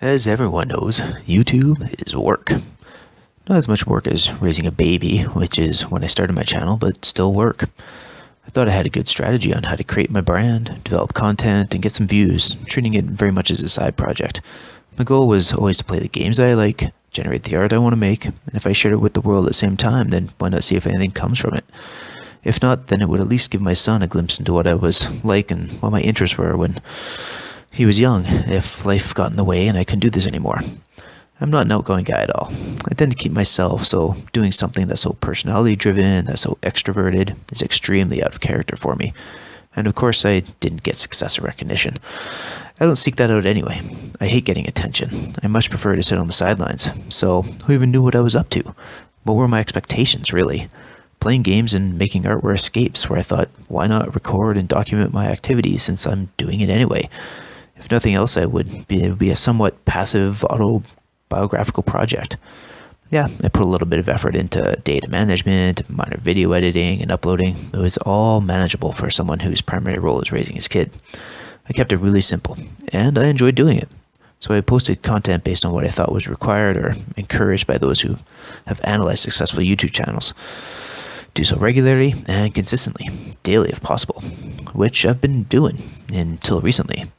As everyone knows, YouTube is work. Not as much work as raising a baby, which is when I started my channel, but still work. I thought I had a good strategy on how to create my brand, develop content, and get some views, treating it very much as a side project. My goal was always to play the games that I like, generate the art I want to make, and if I shared it with the world at the same time, then why not see if anything comes from it? If not, then it would at least give my son a glimpse into what I was like and what my interests were when he was young, if life got in the way and I couldn't do this anymore. I'm not an outgoing guy at all. I tend to keep myself, so doing something that's so personality driven, that's so extroverted, is extremely out of character for me. And of course, I didn't get success or recognition. I don't seek that out anyway. I hate getting attention. I much prefer to sit on the sidelines. So, who even knew what I was up to? What were my expectations, really? Playing games and making art were escapes where I thought, why not record and document my activities since I'm doing it anyway? If nothing else, it would be a somewhat passive autobiographical project. Yeah, I put a little bit of effort into data management, minor video editing, and uploading. It was all manageable for someone whose primary role is raising his kid. I kept it really simple, and I enjoyed doing it. So I posted content based on what I thought was required or encouraged by those who have analyzed successful YouTube channels. Do so regularly and consistently, daily if possible, which I've been doing until recently.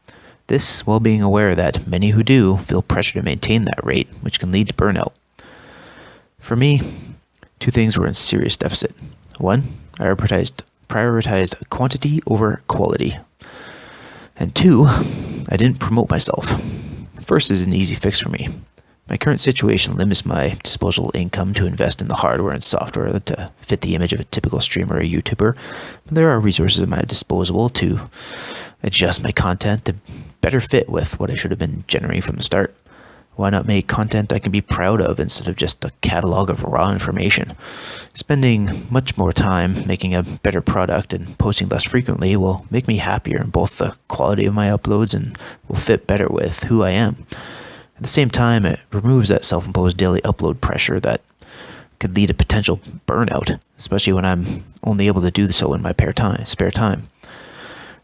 This while being aware that many who do feel pressure to maintain that rate, which can lead to burnout. For me, two things were in serious deficit. One, I prioritized quantity over quality. And two, I didn't promote myself. First is an easy fix for me. My current situation limits my disposable income to invest in the hardware and software to fit the image of a typical streamer or YouTuber. But there are resources at my disposal to adjust my content to better fit with what I should have been generating from the start. Why not make content I can be proud of instead of just a catalog of raw information? Spending much more time making a better product and posting less frequently will make me happier in both the quality of my uploads and will fit better with who I am. At the same time, it removes that self-imposed daily upload pressure that could lead to potential burnout, especially when I'm only able to do so in my spare time.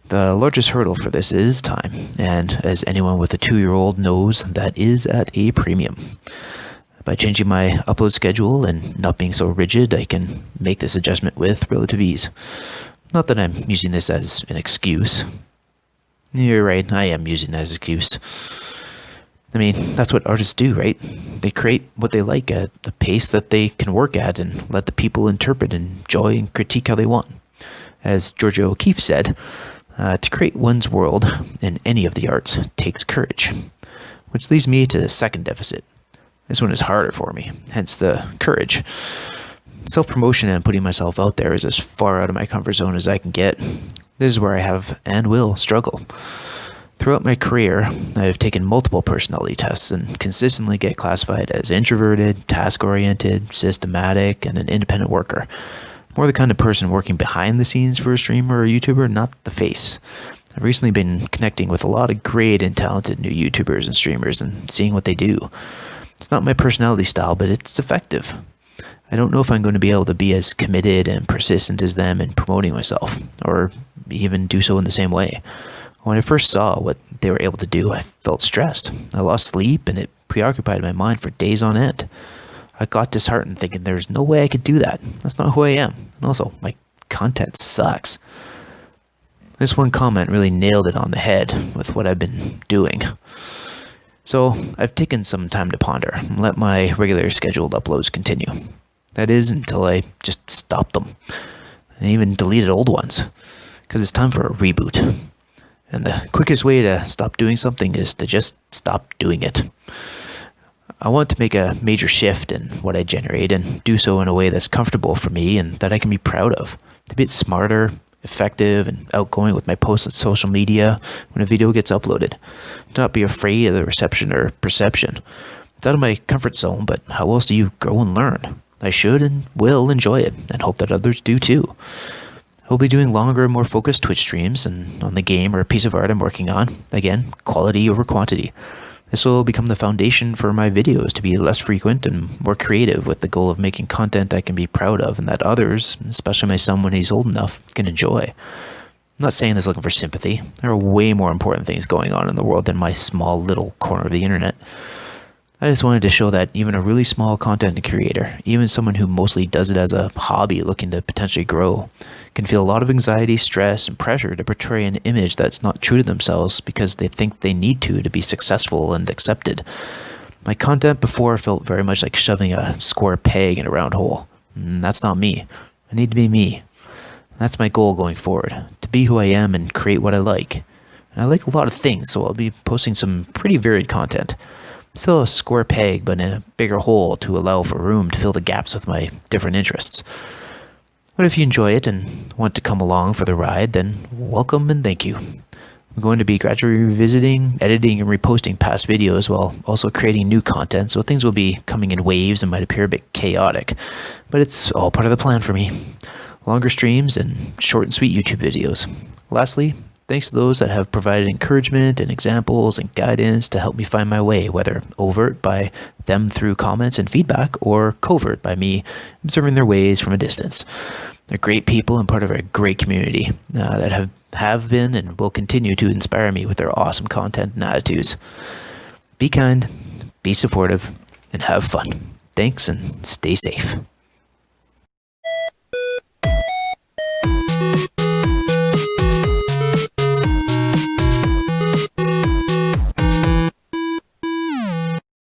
The largest hurdle for this is time, and as anyone with a 2-year-old knows, that is at a premium. By changing my upload schedule and not being so rigid, I can make this adjustment with relative ease. Not that I'm using this as an excuse. You're right, I am using it as an excuse. I mean, that's what artists do, right? They create what they like at the pace that they can work at and let the people interpret and enjoy and critique how they want. As Georgia O'Keeffe said, to create one's world in any of the arts takes courage. Which leads me to the second deficit. This one is harder for me, hence the courage. Self-promotion and putting myself out there is as far out of my comfort zone as I can get. This is where I have and will struggle. Throughout my career, I have taken multiple personality tests and consistently get classified as introverted, task-oriented, systematic, and an independent worker. More the kind of person working behind the scenes for a streamer or YouTuber, not the face. I've recently been connecting with a lot of great and talented new YouTubers and streamers and seeing what they do. It's not my personality style, but it's effective. I don't know if I'm going to be able to be as committed and persistent as them in promoting myself, or even do so in the same way. When I first saw what they were able to do, I felt stressed. I lost sleep, and it preoccupied my mind for days on end. I got disheartened thinking there's no way I could do that. That's not who I am. And also, my content sucks. This one comment really nailed it on the head with what I've been doing. So, I've taken some time to ponder and let my regular scheduled uploads continue. That is, until I just stop them. I even deleted old ones. Because it's time for a reboot. And the quickest way to stop doing something is to just stop doing it. I want to make a major shift in what I generate and do so in a way that's comfortable for me and that I can be proud of. To be smarter, effective, and outgoing with my posts on social media when a video gets uploaded. To not be afraid of the reception or perception. It's out of my comfort zone, but how else do you grow and learn? I should and will enjoy it and hope that others do too. I'll be doing longer and more focused Twitch streams and on the game or a piece of art I'm working on. Again, quality over quantity. This will become the foundation for my videos to be less frequent and more creative with the goal of making content I can be proud of and that others, especially my son when he's old enough, can enjoy. I'm not saying this looking for sympathy. There are way more important things going on in the world than my small little corner of the internet. I just wanted to show that even a really small content creator, even someone who mostly does it as a hobby looking to potentially grow, can feel a lot of anxiety, stress, and pressure to portray an image that's not true to themselves because they think they need to be successful and accepted. My content before felt very much like shoving a square peg in a round hole. And that's not me. I need to be me. That's my goal going forward, to be who I am and create what I like. And I like a lot of things, so I'll be posting some pretty varied content. Still a square peg, but in a bigger hole to allow for room to fill the gaps with my different interests. But if you enjoy it and want to come along for the ride, then welcome and thank you. I'm going to be gradually revisiting, editing, and reposting past videos while also creating new content, so things will be coming in waves and might appear a bit chaotic. But it's all part of the plan for me. Longer streams and short and sweet YouTube videos. Lastly, thanks to those that have provided encouragement and examples and guidance to help me find my way, whether overt by them through comments and feedback or covert by me observing their ways from a distance. They're great people and part of a great community that have been and will continue to inspire me with their awesome content and attitudes. Be kind, be supportive, and have fun. Thanks and stay safe.